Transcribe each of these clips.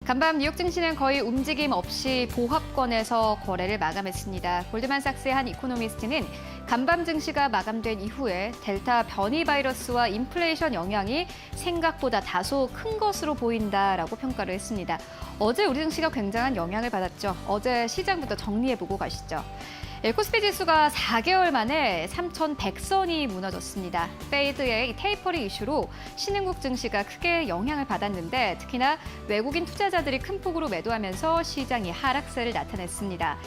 간밤 뉴욕 증시는 거의 움직임 없이 보합권에서 거래를 마감했습니다. 골드만삭스의 한 이코노미스트는 간밤 증시가 마감된 이후에 델타 변이 바이러스와 인플레이션 영향이 생각보다 다소 큰 것으로 보인다라고 평가를 했습니다. 어제 우리 증시가 굉장한 영향을 받았죠. 어제 시장부터 정리해보고 가시죠. 코스피 지수가 4개월 만에 3,100선이 무너졌습니다. 페이드의 테이퍼링 이슈로 신흥국 증시가 크게 영향을 받았는데 특히나 외국인 투자자들이 큰 폭으로 매도하면서 시장이 하락세를 나타냈습니다.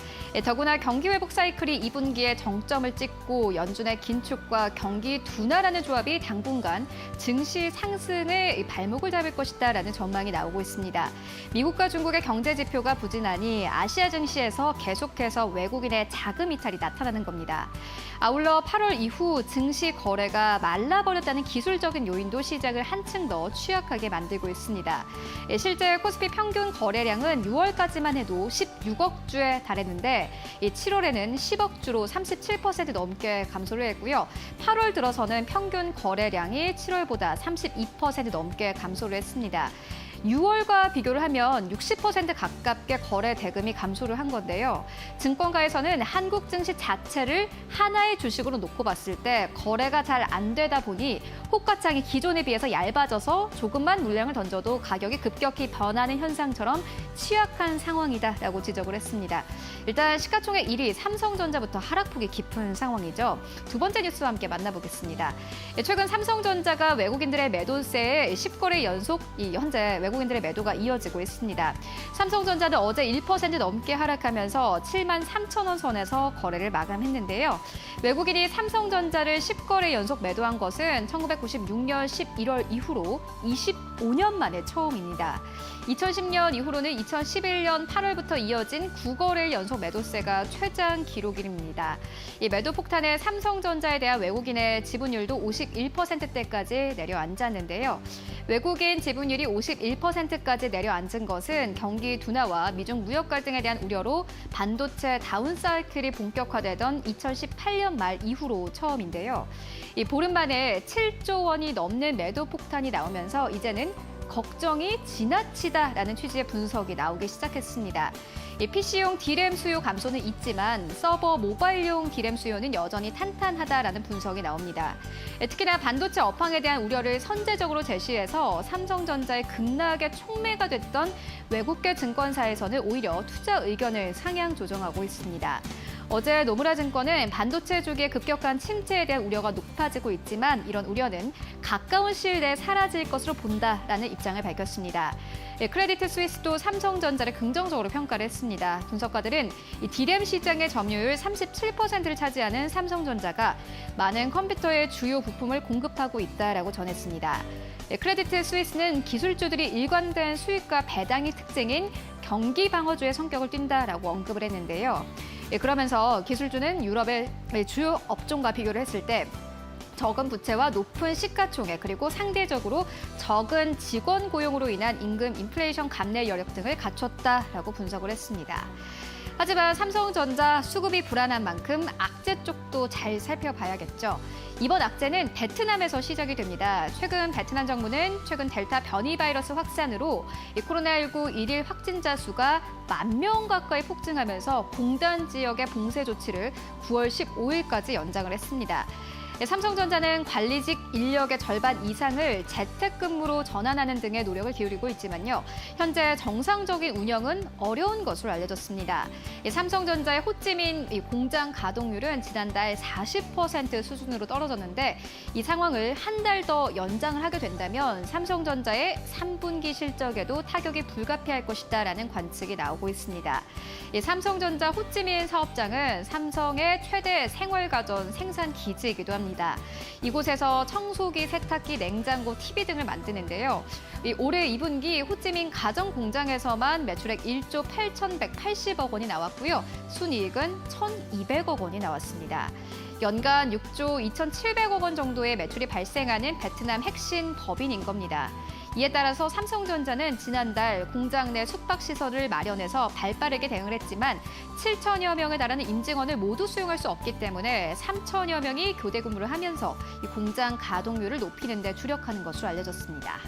더구나 경기 회복 사이클이 2분기에 정점을 찍고 연준의 긴축과 경기 둔화라는 조합이 당분간 증시 상승의 발목을 잡을 것이다라는 전망이 나오고 있습니다. 미국과 중국의 경제 지표가 부진하니 아시아 증시에서 계속해서 외국인의 자금 이탈이 나타나는 겁니다. 아울러 8월 이후 증시 거래가 말라버렸다는 기술적인 요인도 시장을 한층 더 취약하게 만들고 있습니다. 실제 코스피 평균 거래량은 6월까지만 해도 16억 주에 달했는데 7월에는 10억 주로 37% 넘게 감소를 했고요. 8월 들어서는 평균 거래량이 7월보다 32% 넘게 감소를 했습니다. 6월과 비교를 하면 60% 가깝게 거래 대금이 감소를 한 건데요. 증권가에서는 한국 증시 자체를 하나의 주식으로 놓고 봤을 때 거래가 잘 안 되다 보니 호가창이 기존에 비해서 얇아져서 조금만 물량을 던져도 가격이 급격히 변하는 현상처럼 취약한 상황이다라고 지적을 했습니다. 일단 시가총액 1위 삼성전자부터 하락폭이 깊은 상황이죠. 두 번째 뉴스와 함께 만나보겠습니다. 최근 삼성전자가 외국인들의 매도세에 10거래 연속 현재 외국인들의 매도가 이어지고 있습니다. 삼성전자는 어제 1% 넘게 하락하면서 7만 3천 원 선에서 거래를 마감했는데요. 외국인이 삼성전자를 10거래 연속 매도한 것은 1996년 11월 이후로 25년 만에 처음입니다. 2010년 이후로는 2011년 8월부터 이어진 9거래일 연속 매도세가 최장 기록입니다. 이 매도 폭탄에 삼성전자에 대한 외국인의 지분율도 51%대까지 내려앉았는데요. 외국인 지분율이 51%까지 내려앉은 것은 경기 둔화와 미중 무역 갈등에 대한 우려로 반도체 다운사이클이 본격화되던 2018년 말 이후로 처음인데요. 이 보름 만에 7조 원이 넘는 매도 폭탄이 나오면서 이제는 걱정이 지나치다라는 취지의 분석이 나오기 시작했습니다. PC용 D램 수요 감소는 있지만 서버 모바일용 D램 수요는 여전히 탄탄하다라는 분석이 나옵니다. 특히나 반도체 업황에 대한 우려를 선제적으로 제시해서 삼성전자의 급락에 촉매가 됐던 외국계 증권사에서는 오히려 투자 의견을 상향 조정하고 있습니다. 어제 노무라 증권은 반도체 주기의 급격한 침체에 대한 우려가 높아지고 있지만 이런 우려는 가까운 시일 내에 사라질 것으로 본다라는 입장을 밝혔습니다. 크레디트 스위스도 삼성전자를 긍정적으로 평가를 했습니다. 분석가들은 이 D램 시장의 점유율 37%를 차지하는 삼성전자가 많은 컴퓨터의 주요 부품을 공급하고 있다라고 전했습니다. 크레디트 스위스는 기술주들이 일관된 수익과 배당이 특징인 경기 방어주의 성격을 띈다라고 언급을 했는데요. 그러면서 기술주는 유럽의 주요 업종과 비교를 했을 때 적은 부채와 높은 시가총액 그리고 상대적으로 적은 직원 고용으로 인한 임금 인플레이션 감내 여력 등을 갖췄다라고 분석을 했습니다. 하지만 삼성전자 수급이 불안한 만큼 악재 쪽도 잘 살펴봐야겠죠. 이번 악재는 베트남에서 시작이 됩니다. 최근 베트남 정부는 최근 델타 변이 바이러스 확산으로 코로나19 일일 확진자 수가 10,000명 가까이 폭증하면서 봉단 지역의 봉쇄 조치를 9월 15일까지 연장을 했습니다. 삼성전자는 관리직 인력의 절반 이상을 재택근무로 전환하는 등의 노력을 기울이고 있지만요. 현재 정상적인 운영은 어려운 것으로 알려졌습니다. 삼성전자의 호찌민 공장 가동률은 지난달 40% 수준으로 떨어졌는데 이 상황을 한 달 더 연장을 하게 된다면 삼성전자의 3분기 실적에도 타격이 불가피할 것이다라는 관측이 나오고 있습니다. 삼성전자 호찌민 사업장은 삼성의 최대 생활가전 생산 기지이기도 합니다. 이곳에서 청소기, 세탁기, 냉장고, TV 등을 만드는데요. 올해 2분기 호찌민 가전 공장에서만 매출액 1조 8,180억 원이 나왔고요. 순이익은 1,200억 원이 나왔습니다. 연간 6조 2,700억 원 정도의 매출이 발생하는 베트남 핵심 법인인 겁니다. 이에 따라서 삼성전자는 지난달 공장 내 숙박시설을 마련해서 발빠르게 대응을 했지만 7천여 명에 달하는 임직원을 모두 수용할 수 없기 때문에 3천여 명이 교대 근무를 하면서 이 공장 가동률을 높이는 데 주력하는 것으로 알려졌습니다.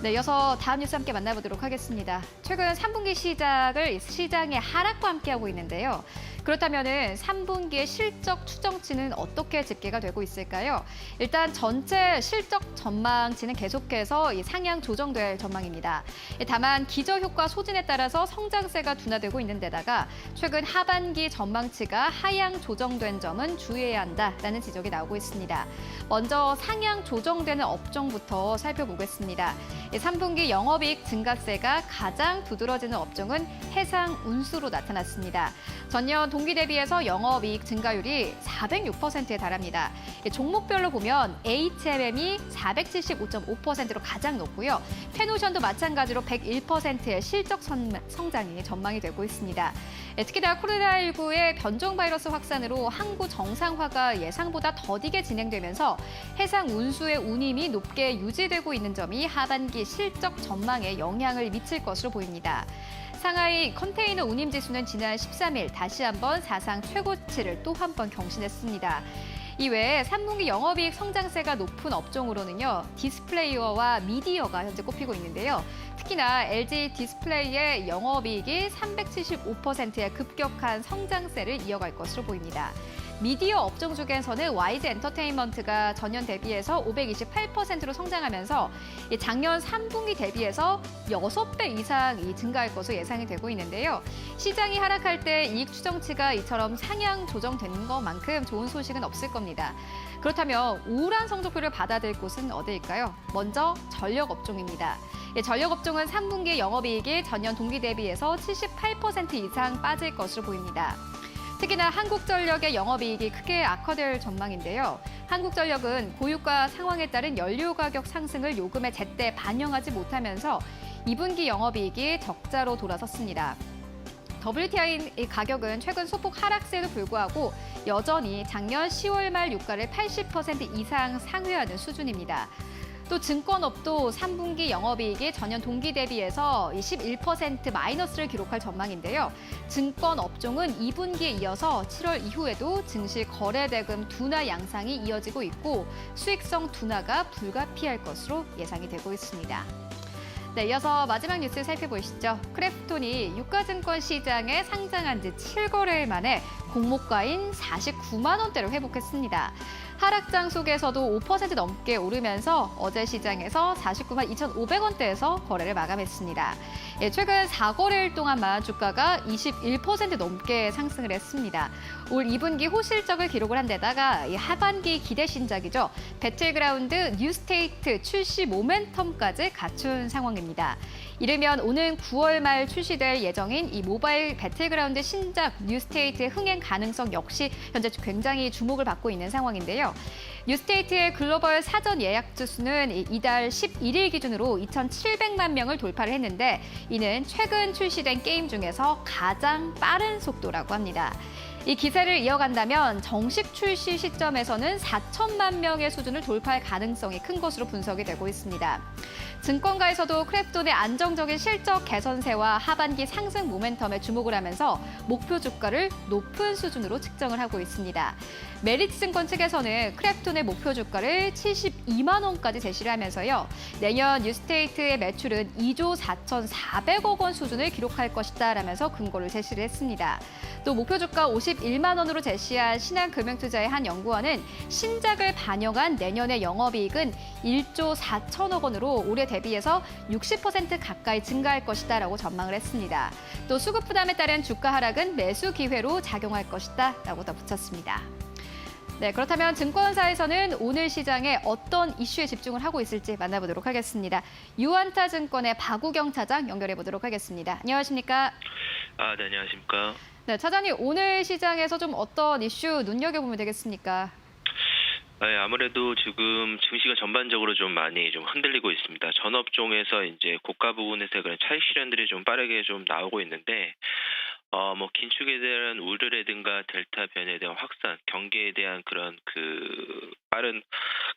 네, 이어서 다음 뉴스 함께 만나보도록 하겠습니다. 최근 3분기 시작을 시장의 하락과 함께하고 있는데요. 그렇다면 3분기의 실적 추정치는 어떻게 집계가 되고 있을까요? 일단 전체 실적 전망치는 계속해서 상향 조정될 전망입니다. 다만 기저효과 소진에 따라서 성장세가 둔화되고 있는 데다가 최근 하반기 전망치가 하향 조정된 점은 주의해야 한다라는 지적이 나오고 있습니다. 먼저 상향 조정되는 업종부터 살펴보겠습니다. 3분기 영업이익 증가세가 가장 두드러지는 업종은 해상 운수로 나타났습니다. 전년 동기 대비해서 영업이익 증가율이 406%에 달합니다. 종목별로 보면 HMM이 475.5%로 가장 높고요. 페노션도 마찬가지로 101%의 실적 성장이 전망이 되고 있습니다. 특히나 코로나19의 변종 바이러스 확산으로 항구 정상화가 예상보다 더디게 진행되면서 해상 운수의 운임이 높게 유지되고 있는 점이 하반기 실적 전망에 영향을 미칠 것으로 보입니다. 상하이 컨테이너 운임 지수는 지난 13일 다시 한번 사상 최고치를 또 한 번 경신했습니다. 이외에 3분기 영업이익 성장세가 높은 업종으로는요, 디스플레이어와 미디어가 현재 꼽히고 있는데요. 특히나 LG 디스플레이의 영업이익이 375%의 급격한 성장세를 이어갈 것으로 보입니다. 미디어 업종 중에서는 YG 엔터테인먼트가 전년 대비해서 528%로 성장하면서 작년 3분기 대비해서 6배 이상 증가할 것으로 예상이 되고 있는데요. 시장이 하락할 때 이익 추정치가 이처럼 상향 조정되는 것만큼 좋은 소식은 없을 겁니다. 그렇다면 우울한 성적표를 받아들 곳은 어디일까요? 먼저 전력 업종입니다. 전력 업종은 3분기 영업이익이 전년 동기 대비해서 78% 이상 빠질 것으로 보입니다. 특히나 한국전력의 영업이익이 크게 악화될 전망인데요. 한국전력은 고유가 상황에 따른 연료 가격 상승을 요금에 제때 반영하지 못하면서 2분기 영업이익이 적자로 돌아섰습니다. WTI 가격은 최근 소폭 하락세에도 불구하고 여전히 작년 10월 말 유가를 80% 이상 상회하는 수준입니다. 또 증권업도 3분기 영업이익이 전년 동기 대비해서 11% 마이너스를 기록할 전망인데요. 증권 업종은 2분기에 이어서 7월 이후에도 증시 거래대금 둔화 양상이 이어지고 있고 수익성 둔화가 불가피할 것으로 예상이 되고 있습니다. 네, 이어서 마지막 뉴스 살펴보시죠. 크래프톤이 유가증권 시장에 상장한 지 7거래일 만에 공모가인 49만 원대를 회복했습니다. 하락장 속에서도 5% 넘게 오르면서 어제 시장에서 49만 2,500원대에서 거래를 마감했습니다. 최근 4거래일 동안만 주가가 21% 넘게 상승을 했습니다. 올 2분기 호실적을 기록을 한 데다가 하반기 기대 신작이죠. 배틀그라운드 뉴스테이트 출시 모멘텀까지 갖춘 상황입니다. 이르면 오는 9월 말 출시될 예정인 이 모바일 배틀그라운드 신작 뉴스테이트의 흥행 가능성 역시 현재 굉장히 주목을 받고 있는 상황인데요. 뉴스테이트의 글로벌 사전 예약주 수는 이달 11일 기준으로 2,700만 명을 돌파를 했는데 이는 최근 출시된 게임 중에서 가장 빠른 속도라고 합니다. 이 기세를 이어간다면 정식 출시 시점에서는 4천만 명의 수준을 돌파할 가능성이 큰 것으로 분석이 되고 있습니다. 증권가에서도 크래프톤의 안정적인 실적 개선세와 하반기 상승 모멘텀에 주목을 하면서 목표 주가를 높은 수준으로 측정을 하고 있습니다. 메리츠증권 측에서는 크래프톤의 목표 주가를 72만 원까지 제시를 하면서요. 내년 뉴스테이트의 매출은 2조 4,400억 원 수준을 기록할 것이다 라면서 근거를 제시를 했습니다. 또 목표 주가 51만 원으로 제시한 신한금융투자의 한 연구원은 신작을 반영한 내년의 영업이익은 1조 4천억 원으로 올해 대비해서 60% 가까이 증가할 것이다 라고 전망을 했습니다. 또 수급 부담에 따른 주가 하락은 매수 기회로 작용할 것이다 라고 덧붙였습니다. 네, 그렇다면 증권사에서는 오늘 시장에 어떤 이슈에 집중을 하고 있을지 만나보도록 하겠습니다. 유안타증권의 박우경 차장 연결해 보도록 하겠습니다. 안녕하십니까? 네, 안녕하십니까? 네, 차장님 오늘 시장에서 좀 어떤 이슈 눈여겨보면 되겠습니까? 네, 아무래도 지금 증시가 전반적으로 좀 많이 좀 흔들리고 있습니다. 전 업종에서 이제 고가 부분에서 그런 차익 실현들이 좀 빠르게 좀 나오고 있는데, 긴축에 대한 우려라든가 델타 변이에 대한 확산, 경기에 대한 그런 빠른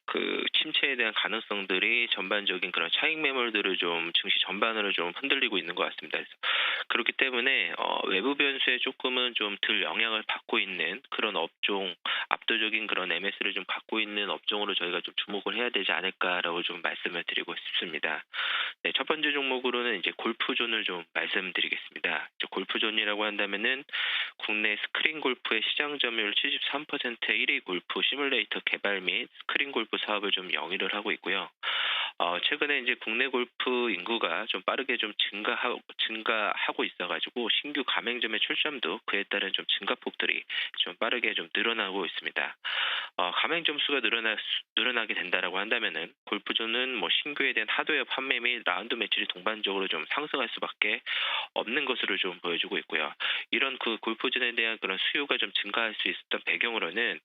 그 침체에 대한 가능성들이 전반적인 그런 차익 매물들을 좀 증시 전반으로 좀 흔들리고 있는 것 같습니다. 그래서 그렇기 때문에 외부 변수에 조금은 좀 덜 영향을 받고 있는 그런 업종, 압도적인 그런 MS를 좀 갖고 있는 업종으로 저희가 좀 주목을 해야 되지 않을까라고 좀 말씀을 드리고 싶습니다. 네, 첫 번째 종목으로는 이제 골프존을 좀 말씀드리겠습니다. 이제 골프존이라고 한다면은 국내 스크린 골프의 시장 점유율 73%의 1위 골프 시뮬레이터 개발 및 스크린 골프 사업을 좀 영위를 하고 있고요. 최근에 이제 국내 골프 인구가 좀 빠르게 좀 증가하고 있어가지고 신규 가맹점의 출점도 그에 따른 좀 증가폭들이 좀 빠르게 좀 늘어나고 있습니다. 가맹점 수가 늘어나게 된다라고 한다면은 골프존은 뭐 신규에 대한 하드웨어 판매 및 라운드 매출이 동반적으로 좀 상승할 수밖에 없는 것으로 좀 보여주고 있고요. 이런 그 골프존에 대한 그런 수요가 좀 증가할 수 있었던 배경으로는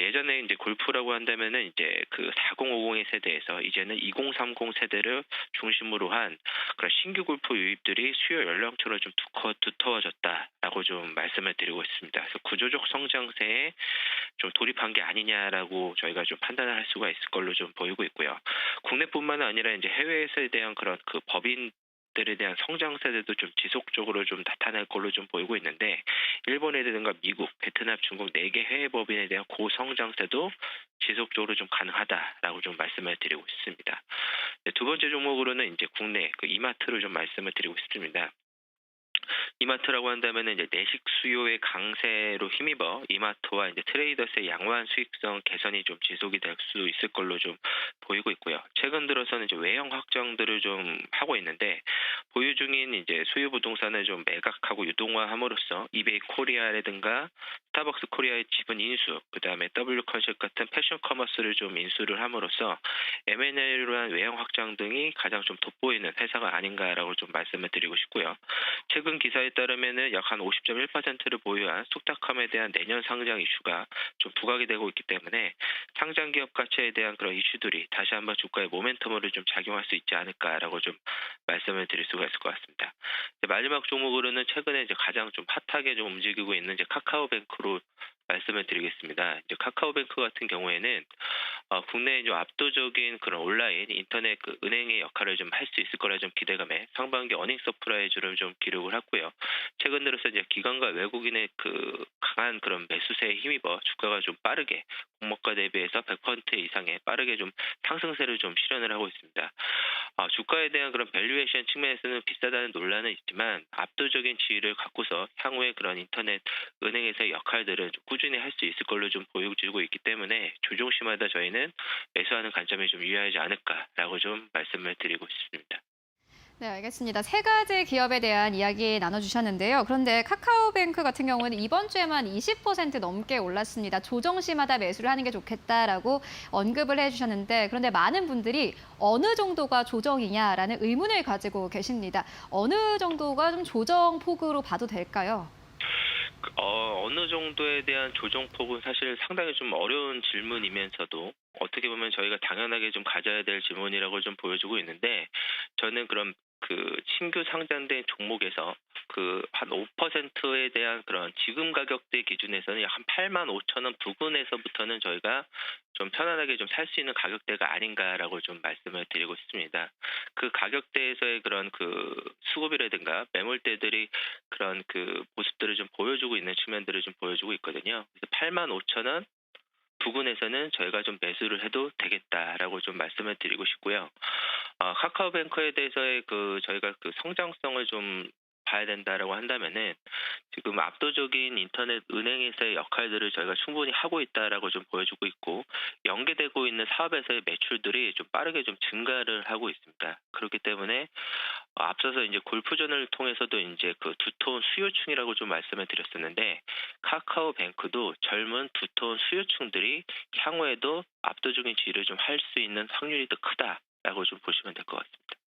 예전에 이제 골프라고 한다면은 이제 그 4050의 세대에서 이제는 2030 세대를 중심으로 한 그런 신규 골프 유입들이 수요 연령처럼 좀 두터워졌다라고 좀 말씀을 드리고 있습니다. 그래서 구조적 성장세에 좀 돌입한 게 아니냐라고 저희가 좀 판단을 할 수가 있을 걸로 좀 보이고 있고요. 국내뿐만 아니라 이제 해외에서에 대한 그런 그 법인들에 대한 성장세대도 좀 지속적으로 좀 나타날 걸로 좀 보이고 있는데 일본이라든가 미국, 베트남, 중국 4개 해외 법인에 대한 고성장세도 지속적으로 좀 가능하다라고 좀 말씀을 드리고 있습니다. 네, 두 번째 종목으로는 이제 국내 그 이마트를 좀 말씀을 드리고 싶습니다. 이마트라고 한다면 이제 내식 수요의 강세로 힘입어 이마트와 이제 트레이더스의 양호한 수익성 개선이 좀 지속이 될 수 있을 걸로 좀 보이고 있고요. 최근 들어서는 이제 외형 확장들을 좀 하고 있는데 보유 중인 이제 소유 부동산을 좀 매각하고 유동화함으로써 이베이 코리아라든가 스타벅스 코리아의 지분 인수, 그다음에 W컨셉 같은 패션 커머스를 좀 인수를 함으로써 M&A로 한 외형 확장 등이 가장 좀 돋보이는 회사가 아닌가라고 좀 말씀을 드리고 싶고요. 최근 기사에 따르면은 약 한 50.1%를 보유한 속닥컴에 대한 내년 상장 이슈가 좀 부각이 되고 있기 때문에 상장 기업 가치에 대한 그런 이슈들이 다시 한번 주가의 모멘텀으로 좀 작용할 수 있지 않을까라고 좀 말씀을 드릴 수가 있을 것 같습니다. 마지막 종목으로는 최근에 이제 가장 좀 핫하게 좀 움직이고 있는 이제 카카오뱅크로 말씀을 드리겠습니다. 이제 카카오뱅크 같은 경우에는 국내에 좀 압도적인 그런 온라인 인터넷 그 은행의 역할을 좀 할 수 있을 거라 좀 기대감에 상반기 어닝 서프라이즈를 좀 기록을 했고요. 최근 들어서 이제 기관과 외국인의 그 강한 그런 매수세에 힘입어 주가가 좀 빠르게 공모가 대비해서 100% 이상의 빠르게 좀 상승세를 좀 실현을 하고 있습니다. 주가에 대한 그런 밸류에이션 측면에서는 비싸다는 논란은 있지만 압도적인 지위를 갖고서 향후에 그런 인터넷 은행에서의 역할들은 좀 꾸준히 할 수 있을 걸로 좀 보여지고 있기 때문에 조종시마다 저희는 매수하는 관점이 좀 유효하지 않을까라고 좀 말씀을 드리고 싶습니다. 네, 알겠습니다. 세 가지 기업에 대한 이야기 나눠주셨는데요. 그런데 카카오뱅크 같은 경우는 이번 주에만 20% 넘게 올랐습니다. 조정 시마다 매수를 하는 게 좋겠다라고 언급을 해주셨는데 그런데 많은 분들이 어느 정도가 조정이냐라는 의문을 가지고 계십니다. 어느 정도가 좀 조정 폭으로 봐도 될까요? 어느 정도에 대한 조정폭은 사실 상당히 좀 어려운 질문이면서도 어떻게 보면 저희가 당연하게 좀 가져야 될 질문이라고 좀 보여주고 있는데 저는 그런 그 신규 상장된 종목에서 그 한 5%에 대한 그런 지금 가격대 기준에서는 약 한 8만 5천 원 부근에서부터는 저희가 좀 편안하게 좀 살 수 있는 가격대가 아닌가라고 좀 말씀을 드리고 싶습니다. 그 가격대에서의 그런 그 수급이라든가 매물대들이 그런 그 모습들을 좀 보여주고 있는 측면들을 좀 보여주고 있거든요. 그래서 8만 5천 원 부근에서는 저희가 좀 매수를 해도 되겠다라고 좀 말씀을 드리고 싶고요. 카카오뱅크에 대해서의 그 저희가 그 성장성을 좀 봐야 된다라고 한다면은 지금 압도적인 인터넷 은행에서의 역할들을 저희가 충분히 하고 있다라고 좀 보여주고 있고 연계되고 있는 사업에서의 매출들이 좀 빠르게 좀 증가를 하고 있습니다. 그렇기 때문에 앞서서 이제 골프존을 통해서도 이제 그 두터운 수요층이라고 좀 말씀을 드렸었는데 카카오뱅크도 젊은 두터운 수요층들이 향후에도 압도적인 지위를 좀 할 수 있는 확률이 더 크다라고 좀 보시면 될 것 같습니다.